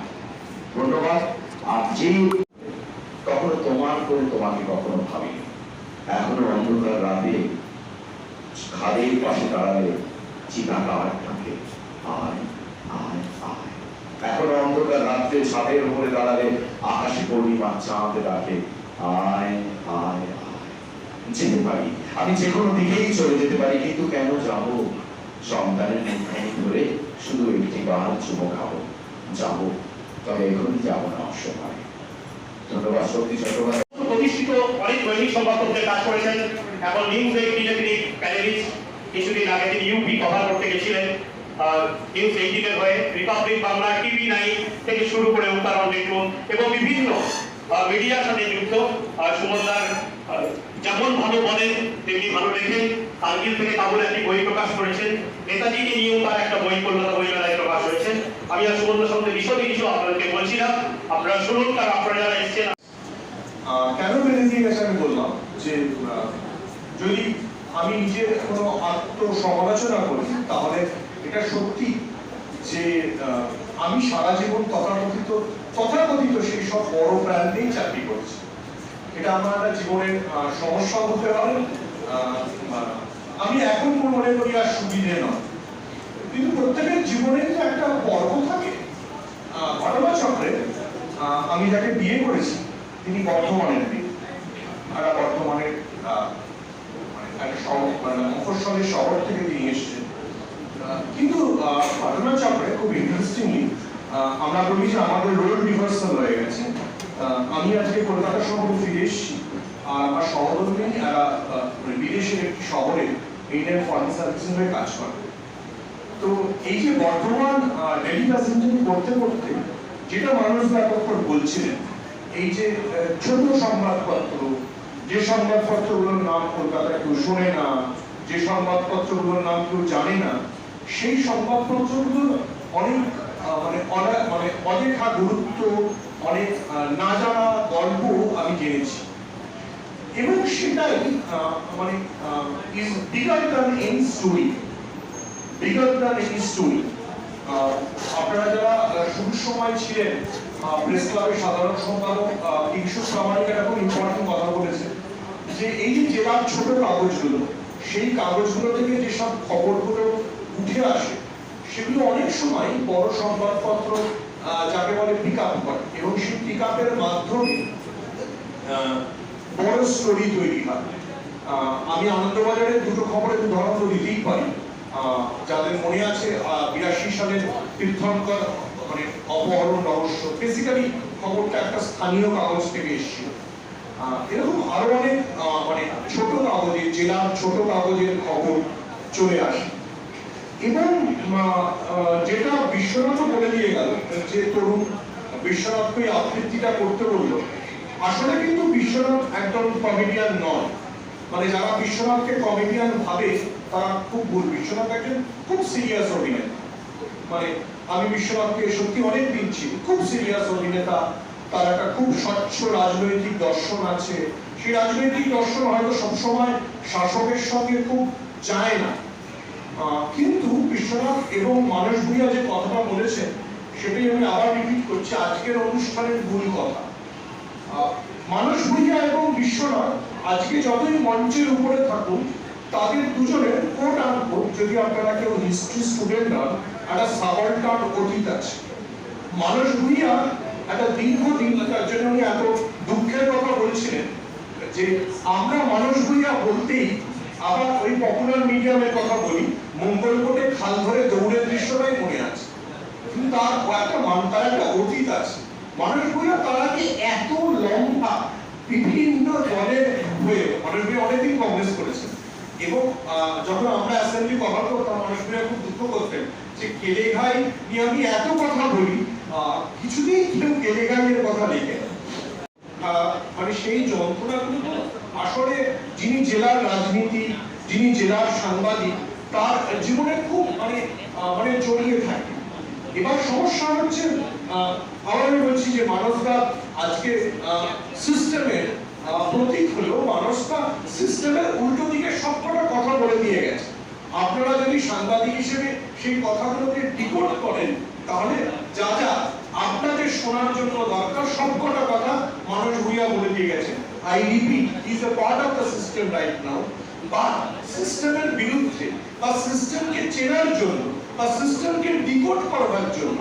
ধন্যবাদ। আর যে কখনো তোমার করে তোমাকে কখনো ভাবিনি, এখনো অন্ধকার রাতে খাদের পাশে দাঁড়ালে চিতাকার থাকে, আয় আয় আয়। এখনো অন্ধকার রাত্রে ছাদের উপরে দাঁড়ালে আকাশে পূর্ণিমা চাঁদ ডাকে, আয় আয় আয়। যেতে পারি, আমি যে কোনো দিকেই চলে যেতে পারি, কিন্তু কেন যাব? সন্তানের মুখখানি ধরে শুধু একটি বার চুমো খাবো, যাবো, তবে এখনই যাবো না অসময়। ধন্যবাদ। শক্তি চট্টোপাধ্যায় প্রতিষ্ঠিত অনেক দৈনিক সংবাদপত্রে কাজ করেছেন, এখন নিউজ 18 প্যানেলিস্ট। কিছুদিন আগে তিনি ইউপি কভার করতে গেছিলেন নিউজ 18 হয়ে, রিপাবলিক বাংলা, TV9 থেকে শুরু করে উত্তরণ দেখুন এবং বিভিন্ন মিডিয়ার সাথে যুক্ত। সুমনদার যেমন ভালো বলেন তেমনি ভালো লেখেন। কার্গিল থেকে কাবুল একটি বই প্রকাশ করেছেন, নেতাজিকে নিয়েও তার একটা বই কলকাতা বইমেলায় প্রকাশ হয়েছে। আমি আর সুমনদার সঙ্গে বিশদে কিছু আপনাদেরকে বলছি না, আপনারা শুনুন। কারণ আপনারা যারা এসছেন, কেন বেঁধে দিয়ে গেছে আমি বললাম যে যদি আমি নিজের কোনো আত্মসমালোচনা করি, তাহলে এটা সত্যি যে আমি সারা জীবন তথাকথিত সেই সব বড় ব্র্যান্ডেই চাকরি করছি। এটা আমার একটা জীবনের সমস্যা হতে পারে। আমি এখন মনে করি আর সুবিধে নয়, কিন্তু প্রত্যেকের জীবনে তো একটা পর্ব থাকে। ঘটনা চক্রে আমি যাকে বিয়ে করেছি তিনি বর্ধমানের মেয়ে, আর বর্ধমানের একটা শহর, মফস্বলের শহর থেকে তিনি এসেছেন। কিন্তু ঘটনা চক্রে খুব ইন্টারেস্টিংলি আমরা বলি যে আমাদের রোল রিভার্সাল হয়ে গেছে। আমি আজকে কলকাতা শহরে ফিরে এসেছি, আর আমার সহধর্মী এরা বিদেশের একটি শহরে ইন্ডিয়ান ফরেন সার্ভিসেস হয়ে কাজ করে। তো এই যে বর্তমান ডেলি প্যাসেঞ্জারি করতে করতে যেটা মানুষ ব্যাপার বলছিলেন, এই যে ছোট সংবাদপত্র, যে সংবাদপত্রগুলোর নাম কলকাতায় কেউ শোনে না, যে সংবাদপত্রগুলোর নাম কেউ জানে না, সেই সংবাদপত্রগুলোর অনেক মানে অনেকা গুরুত্ব, অনেক না জানা গল্প আমি জেনেছি, এবং সেটাই মানে is bigger than any story, bigger than any story. আপনারা যারা শুরুর সময় ছিলেন, প্রেস ক্লাবের সাধারণ সম্পাদক কিংশু প্রামাণিক একটা খুব ইম্পর্টেন্ট কথা বলেছে, যে এই যে জেলার ছোট কাগজগুলো, সেই কাগজগুলো থেকে যেসব খবরগুলো উঠে আসে সেগুলো অনেক সময় বড় সংবাদপত্র যাকে বলে পিক আপ করে, এবং সেই পিক আপের মাধ্যমে বড় স্টোরি তৈরি হয়। আমি আনন্দবাজারের দুটো খবরের উদাহরণ তো দিতেই পারি। যাদের মনে আছে 82 সালের তীর্থঙ্কর মানে অপহরণ রহস্য, বেসিক্যালি খবরটা একটা স্থানীয় কাগজ থেকে এসেছিল। এরকম আরো অনেক মানে ছোট কাগজের, জেলার ছোট কাগজের খবর চলে আসে। এবং যেটা বিশ্বনাথ বলে দিয়ে গেল, যে তরুণ বিশ্বনাথকে আবৃত্তিটা করতে বললো, আসলে কিন্তু বিশ্বনাথ একদম কমেডিয়ান নয়। মানে যারা বিশ্বনাথকে কমেডিয়ান ভাবে তারা খুব ভুল। বিশ্বনাথ একজন খুব সিরিয়াস অভিনেতা। মানে আমি বিশ্বনাথকে সত্যি অনেক দিন চিনি, খুব সিরিয়াস অভিনেতা। তার একটা খুব স্বচ্ছ রাজনৈতিক দর্শন আছে। সেই রাজনৈতিক দর্শন হয়তো সবসময় শাসকের সঙ্গে খুব যায় না, কিন্তু বিশ্বনাথ এবং মানস ভূঁইয়া যে কথাটা বলেছেন সেটাই আমি আবার রিপিট করছি, আজকের অনুষ্ঠানের মূল কথা। মানস ভূঁইয়া এবং বিশ্বনাথ আজকে যতই মঞ্চের উপরে থাকুন, তাদের দুজনের কোট আনকোট, যদি আপনারা কেউ হিস্ট্রি স্টুডেন্ট হন, একটা সাবলটান অতীত আছে। মানস ভূঁইয়া একটা দীর্ঘদিন, তার জন্য উনি এত দুঃখের কথা বলছিলেন যে আমরা মানস ভূঁইয়া বলতেই আবার ওই পপুলার মিডিয়ামের কথা বলি, মঙ্গলকোটে খাল ধরে দৌড়ের দৃশ্যটাই মনে আছে, কিন্তু তার একটা অতীত আছে। মানস ভূঁইয়া তার আগে এত লম্বা বিভিন্ন দলের হয়ে মানস ভূঁইয়া অনেকদিন কংগ্রেস করেছেন, এবং যখন আমরা অ্যাসেম্বলি কভার করতাম, মানস ভূঁইয়া খুব দুঃখ করতেন যে কেলেঘাই নিয়ে আমি এত কথা বলি, কিছুতেই কেউ কেলেঘাইয়ের কথা লিখে। মানে সেই যন্ত্রণাগুলো আসলে যিনি জেলার রাজনীতি, যিনি জেলার সাংবাদিক, তার জীবনে খুব মানে জড়িয়ে থাকে। এবার সমস্যা হচ্ছে, আবার আমি বলছি যে মানসদা আজকে সিস্টেমের প্রতীক হলেও মানসদা সিস্টেমের উল্টো দিকে সবকটা কথা বলে দিয়ে গেছে। আপনারা যদি সাংবাদিক হিসেবে সেই কথাগুলোকে ডিকোড করেন, তাহলে যা যা আপনাদের শোনার জন্য দরকার সবকটা কথা মানস ভূঁইয়া বলে দিয়ে গেছে। I repeat, he is a part of the system right now, but সিস্টেমের বিরুদ্ধে বা সিস্টেমকে চেনার জন্য বা সিস্টেমকে ডিকোড করবার জন্য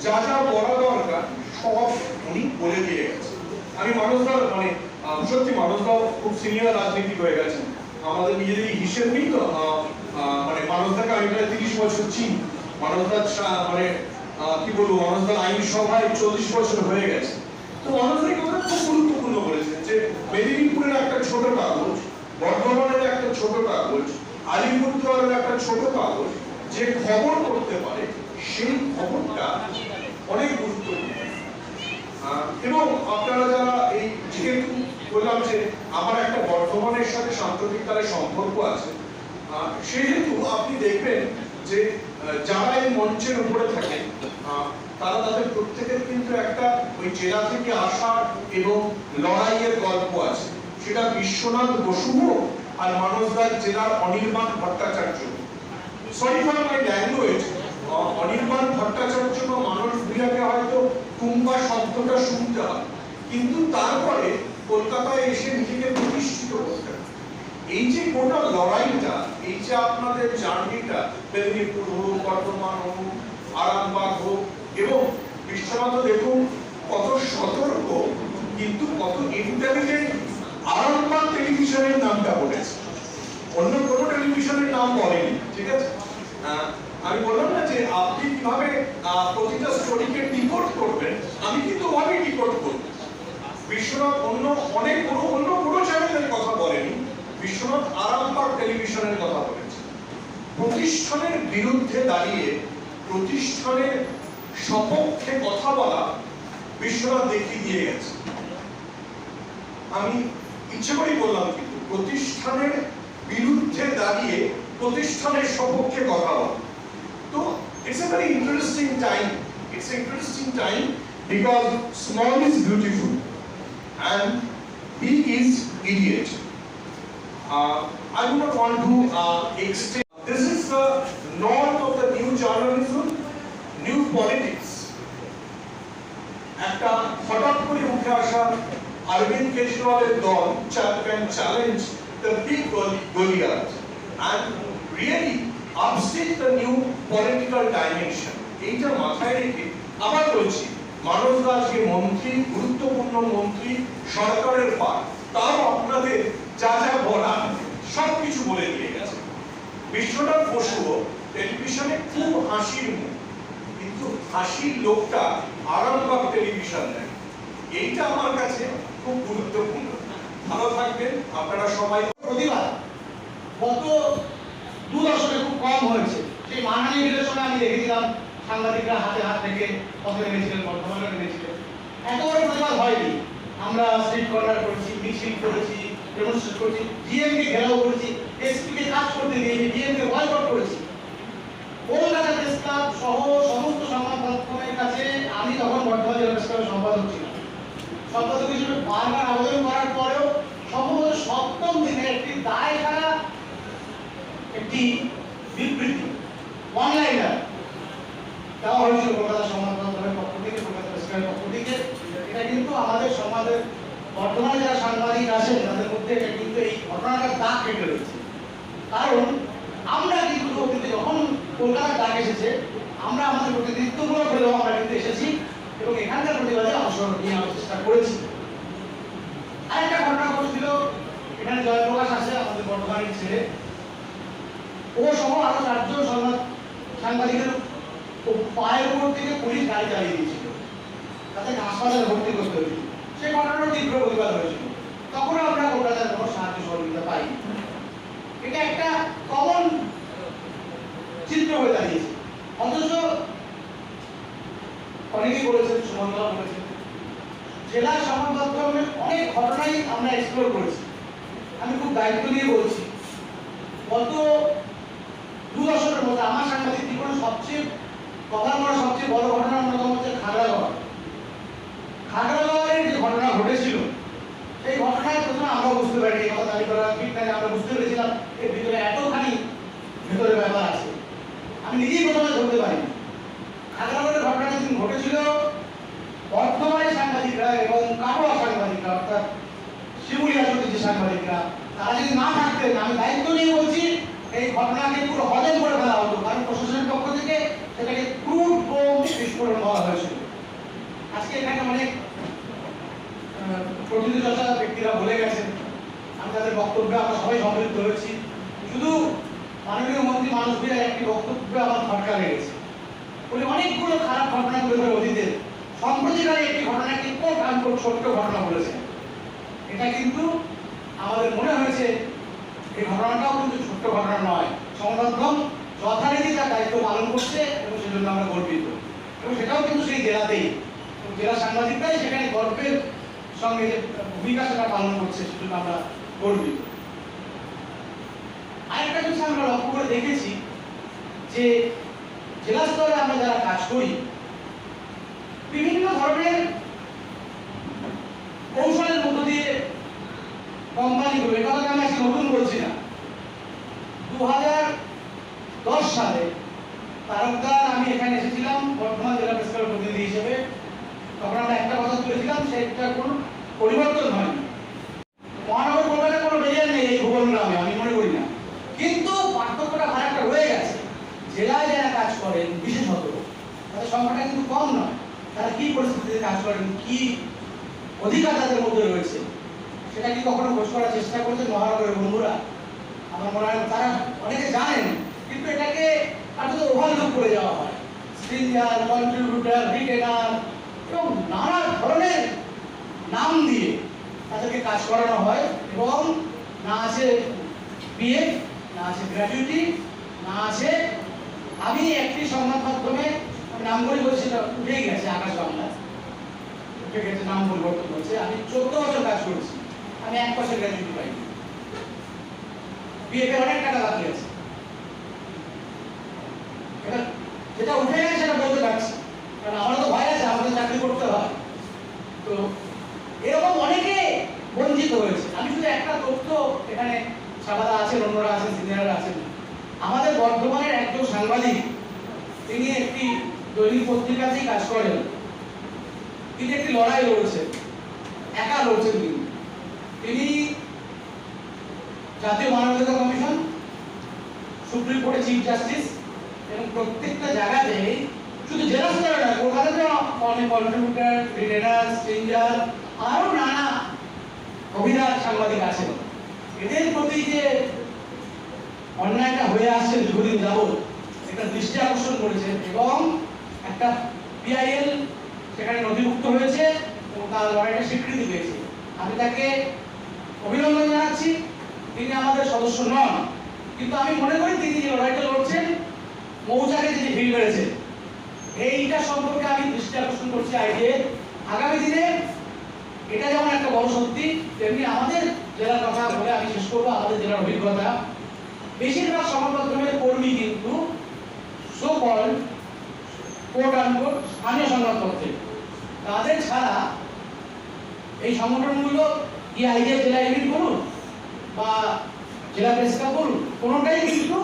যা যা বলা দরকার সব উনি বলে দিয়ে গেছে। আমি মানসদার সত্যি মানসদাও খুব সিনিয়র রাজনীতিক হয়ে গেছেন। আমাদের নিজেদের হিসেব নেই তো, মানসদাকে আমি প্রায় 30 বছর চিনি। মানসদার কি বলবো, মানসদার আইনসভায় 40 বছর হয়ে গেছে। তো মানসদা কথা খুব গুরুত্বপূর্ণ বলেছেন যে মেদিনীপুরের একটা ছোট কাগজ, বর্ধমানের একটা ছোট কাগজ, আলিপুরদুয়ারের একটা ছোট কাগজ যে খবর করতে পারে, সেই খবরটা অনেক গুরুত্বপূর্ণ। এবং আপনারা যারা এই যেহেতু বললাম যে আমার একটা বর্ধমানের সাথে সাম্প্রতিককালে সম্পর্ক আছে, সেহেতু আপনি দেখবেন যে যারা এই মঞ্চের উপরে থাকেন, তারা তাদের প্রত্যেকের কিন্তু একটা ওই জেলা থেকে আসার এবং লড়াইয়ের গল্প আছে। সেটা বিশ্বনাথ বসু হোক আর মানসদার জেলার Anirban Bhattacharya, sorry for my language, Anirban Bhattacharya বা মানস ভূঁইয়াকে হয়তো কুম্বা শব্দটা শুনতে হয়, কিন্তু তারপরে কলকাতায় এসে নিজেকে প্রতিষ্ঠিত করতে হয়। এই যে গোটা লড়াইটা, এই যে আপনাদের জার্নিটা, মেদিনীপুর হোক, বর্ধমান হোক, আরামবাগ হোক, এবং বিশ্বনাথ দেখুন কত সতর্ক কিন্তু কত ইন্টেলিজেন্ট আরামবাগ টেলিভিশনের নামটা বলেছে, অন্য কোনো টেলিভিশনের নাম বলেনি। ঠিক আছে, আমি বললাম না যে আপনি কিভাবে প্রতিটা স্টোরিকে ডিকোড করবেন, আমি কিন্তু ওভাবেই ডিকোড করব। বিশ্বনাথ অন্য কোনো চ্যানেলের কথা বলেনি, বিশ্বনাথ আরামবাগ টেলিভিশনের কথা বলেছে। প্রতিষ্ঠানের বিরুদ্ধে দাঁড়িয়ে প্রতিষ্ঠানের সপক্ষে কথা বলা বিশ্বনাথ দেখিয়ে দিয়ে গেছে। আমি ইচ্ছে করেই বললাম, কিন্তু প্রতিষ্ঠানের বিরুদ্ধে দাঁড়িয়ে প্রতিষ্ঠানের সপক্ষে কথা বলা। তো it's a very interesting time. It's an interesting time because small is beautiful and big is idiot. I do not want to extend. This is the north of the new journalism, new politics. একটা হঠাৎ করে উঠে আসা অরবিন্দ কেজরিওয়ালের দল can challenge the big Goliath and really upstage the new political dimension. এইটা মাথায় রেখে আবার বলছি, মানব দাসকে মন্ত্রী, গুরুত্বপূর্ণ মন্ত্রী, সরকারের পার, তাও আপনাদের যা যা বলার সবকিছু বলে দিয়ে গেছে। বিশ্বনাথ বসু টেলিভিশনে খুব হাসির মুখ, কিন্তু হাসির লোকটা আরামবাগ টেলিভিশন দেয়। এইটা আমার কাছে খুব গুরুত্বপূর্ণ। ভালো থাকবেন আপনারা সবাই। প্রতিবাদ গত 2 দশকে খুব কম হয়েছে। সেই মানহানি ভিড়ের সময় আমি দেখেছিলাম সাংবাদিকরা হাতে হাত রেখে পথে নেমেছিলেন, বর্ধমানে নেমেছিলেন। এত বড় প্রতিবাদ হয়নি। আমরা স্ট্রিট কর্নার করেছি, মিছিল করেছি, ডেমনস্ট্রেট করেছি, ডিএমকে ঘেরাও করেছি, এসপিকে কাজ করতে দিয়েছি, ডিএমকে বয়কট করেছি। কলকাতা প্রেস ক্লাব সহ সমস্ত সংবাদ মাধ্যমের কাছে আমি তখন বর্ধমান জেলা প্রেস ক্লাবের সম্পাদক ছিলাম। সম্পাদক হিসেবে বারবার আবেদন করার পরেও সম্ভবত 7ম দিনে একটি দায় সারা একটি বিবৃতি অনলাইনার দেওয়া হয়েছিল কলকাতা সংবাদ মাধ্যমের পক্ষ থেকে, কলকাতা প্রেস ক্লাবের পক্ষ থেকে। এটা কিন্তু আমাদের সমাজের বর্তমানে যারা সাংবাদিক আছেন তাদের মধ্যে এটা কিন্তু এই ঘটনাটার দাগ কেটে রয়েছে। কারণ আমরা কিন্তু অতীতে যখন কলকাতার ডাক এসেছে, আমরা আমাদের প্রতিনিধিত্বমূলক হলেও আমরা কিন্তু এসেছি এবং এখানকার প্রতিবাদে অংশগ্রহণ নিয়ে আনার চেষ্টা করেছি। আরেকটা ঘটনা ঘটেছিল, এখানে জয়প্রকাশ আছে আমাদের বর্তমানের ছেলে, ও সহ আরো 4 জন সাংবাদিকের পায়ের উপর থেকে পুলিশ গাড়ি চালিয়ে দিয়েছিল, তাতে হাসপাতালে ভর্তি করতে হয়েছিল। সেই ঘটনার তীব্র প্রতিবাদ হয়েছিল। তখনও আমরা কলকাতার কোনো সাহায্য সহযোগিতা পাই। এটা একটা কমন চিত্র হয়ে দাঁড়িয়েছে। অথচ অনেকেই বলেছেন, সুমনদা বলেছেন, জেলার সংবাদ মাধ্যমের অনেক ঘটনাই আমরা এক্সপ্লোর করেছি। আমি খুব দায়িত্ব নিয়ে বলছি, গত 2 দশকের মধ্যে আমার সাংবাদিক জীবনে সবচেয়ে কভার করা সবচেয়ে বড় ঘটনার অন্যতম হচ্ছে খাগড়াগড়। খাগড়াগড়ের যে ঘটনা ঘটেছিল, সেই ঘটনায় প্রথমে আমরা বুঝতে পারিনি, এই কথা দাবি করা ঠিক না, আমরা বুঝতে পেরেছিলাম এর ভিতরে এতখানি ভেতরে ব্যাপার আছে। আমি নিজেই প্রথমে ধরতে পারিনি। খাগড়াগড়ের ঘটনা যেদিন ঘটেছিল, বর্তমানে সাংবাদিকরা এবং কাটোয়া সাংবাদিকরা, অর্থাৎ শিমুলিয়া যে সাংবাদিকরা, তারা যদি না থাকতেন, আমি দায়িত্ব নিয়ে বলছি, এই ঘটনাকে পুরো হজম করে ফেলা হতো। কারণ প্রশাসনের পক্ষ থেকে সেটাকে ক্রুড বোম বিস্ফোরণ বলা হয়েছিল। আজকে এখানে অনেক প্রতিনিধিদশা ব্যক্তিরা বলে গেছেন, আমি তাদের বক্তব্যে আমরা সবাই সম্মিলিত হয়েছি। শুধু মাননীয় মন্ত্রী মানুষ বিরাট একটি বক্তব্যে আমার খটকা লেগেছে। উনি অনেকগুলো খারাপ ঘটনা তুলে ধরে অতীতের, সম্প্রতিকালে একটি ঘটনাকে খুব ছোট্ট ঘটনা বলেছেন। এটা কিন্তু আমাদের মনে হয়েছে এই ঘটনাটাও কিন্তু ছোট্ট ঘটনা নয়। সংবাদ মাধ্যম যথারীতি তার দায়িত্ব পালন করছে এবং সেজন্য আমরা গর্বিত। এবং সেটাও কিন্তু সেই জেলাতেই, জেলা সাংবাদিকরাই সেখানে গর্বের সঙ্গে যে ভূমিকা সেটা পালন করছে, সেজন্য আমরা গর্বিত। আরেকটা জিনিস আমরা লক্ষ্য করে দেখেছি যে জেলা স্তরে আমরা যারা কাজ করি, বিভিন্ন ধরনের কৌশলের মধ্য দিয়ে কোম্পানিগুলো, এই কথাটা আমি আজকে নতুন বলছি না, 2010 সালে তারকদার আমি এখানে এসেছিলাম বর্ধমান জেলা প্রেস ক্লাবের প্রতিনিধি হিসেবে। তখন আমরা একটা কথা তুলেছিলাম, সেটা কোনো পরিবর্তন হয়নি। মহানগর কলকাতার কোনো বেরিয়ার নেই এই ভুবন গ্রামে, আমি মনে করি না। কিন্তু পার্থক্যটা ভাড়াটা রয়ে গেছে। জেলায় যারা কাজ করেন, বিশেষত তাদের সংখ্যাটা কিন্তু কম নয়। তারা কি পরিস্থিতিতে কাজ করেন, কি অধিকার তাদের মধ্যে রয়েছে, সেটা কি কখনো খোঁজ করার চেষ্টা করেছেন মহানগরের বন্ধুরা? আমার মনে হয় তারা অনেকে জানেন, কিন্তু এটাকে আসলে ওভারলুক করে যাওয়া হয়। স্ট্রিঞ্জার, কন্ট্রিবিউটর, রিটেনার এবং নানা ধরনের নাম দিয়ে তাদেরকে কাজ করানো হয় এবং না আছে বিএ, না আছে গ্র্যাজুইটি, না আছে, আমি একটি সংবাদ মাধ্যমে আমি নাম করে বলছি, উঠেই গেছে আকাশ বাংলা, উঠে গেছে, নাম পরিবর্তন হচ্ছে। আমি 14 বছর কাজ করেছি, আমি 1 বছর গ্র্যাজুইটি পাইনি, বিএতে অনেক টাকা বাকি আছে। এবার যেটা উঠে গেছে সেটা বলতে পারছি, কারণ আমার তো ভয় আছে, আমাদের চাকরি করতে হয়। তো এরকম অনেকে বঞ্চিত হয়েছে। আমি শুধু একটা তথ্য, এখানে সাবাদা আছেন, অন্যরা আছেন, সিনিয়ররা আছেন, আমাদের বর্ধমানের একজন সাংবাদিক, তিনি একটি দৈনিক পত্রিকাতেই কাজ করেন, তিনি একটি লড়াই লড়েছেন, একা লড়ছেন। তিনি জাতীয় মানবাধিকার কমিশন, সুপ্রিম কোর্টের চিফ জাস্টিস এবং প্রত্যেকটা জায়গাতে, শুধু জেলা স্তরে নয়, কলকাতাতে অনেক কন্ট্রিবিউটার, রিটেনার, স্ট্রেঞ্জার, আরো নানা অভিজাত সাংবাদিক আছেন। এদের প্রতি যে অন্যায়টা হয়ে আসছে দীর্ঘদিন যাবৎ, একটা দৃষ্টি আকর্ষণ করেছেন এবং একটা পিআইএল সেখানে নথিভুক্ত হয়েছে এবং তার লড়াইটা স্বীকৃতি পেয়েছে। আমি তাকে অভিনন্দন জানাচ্ছি। তিনি আমাদের সদস্য নন, কিন্তু আমি মনে করি তিনি যে লড়াইটা লড়ছেন, মৌচাকে তিনি ভিড় বেড়েছেন, এইটা সম্পর্কে আমি দৃষ্টি আকর্ষণ করছি আইডিএ। আগামী দিনে এটা যেমন একটা বড় সত্যি, তেমনি আমাদের জেলার কথা বলে আমি শেষ করবো। আমাদের জেলার অভিজ্ঞতা, বেশিরভাগ সংবাদ মাধ্যমের কর্মী কিন্তু সো কল্ড কোট আনকোট স্থানীয় সংবাদপত্রে, তাদের ছাড়া এই সংগঠনগুলো কি আইডিয়া জেলা ইউনিট বলুন বা জেলা প্রেস ক্লাব বলুন, কোনোটাই কিন্তু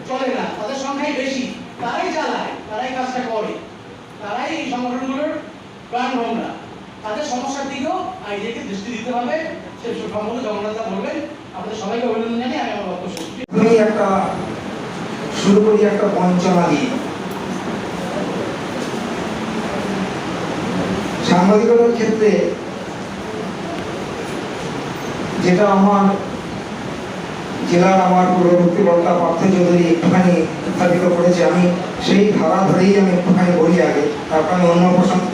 চলে না। তাদের সংখ্যাই বেশি, তারাই চালায়, তারাই কাজটা করে, তারাই এই সংগঠনগুলোর প্রাণভোমরা। তাদের সমস্যার দিকেও আইডিয়াকে দৃষ্টি দিতে হবে। সে সম্পর্কে জগন্নাথদা বলবেন। আপনাদের সবাইকে অভিনন্দন জানিয়ে আমি আমার বক্তব্য শেষ করছি। আমি একটা শুরু করি একটা বঞ্চনা দিয়ে। সাংবাদিকতার ক্ষেত্রে যেটা আমার জেলার আমার পূর্ববর্তী বক্তা পার্থ চৌধুরী একটুখানি উত্থাপিত করেছে, আমি সেই ধারা ধরেই আমি একটুখানি বলি আগে, তারপর আমি অন্য প্রসঙ্গে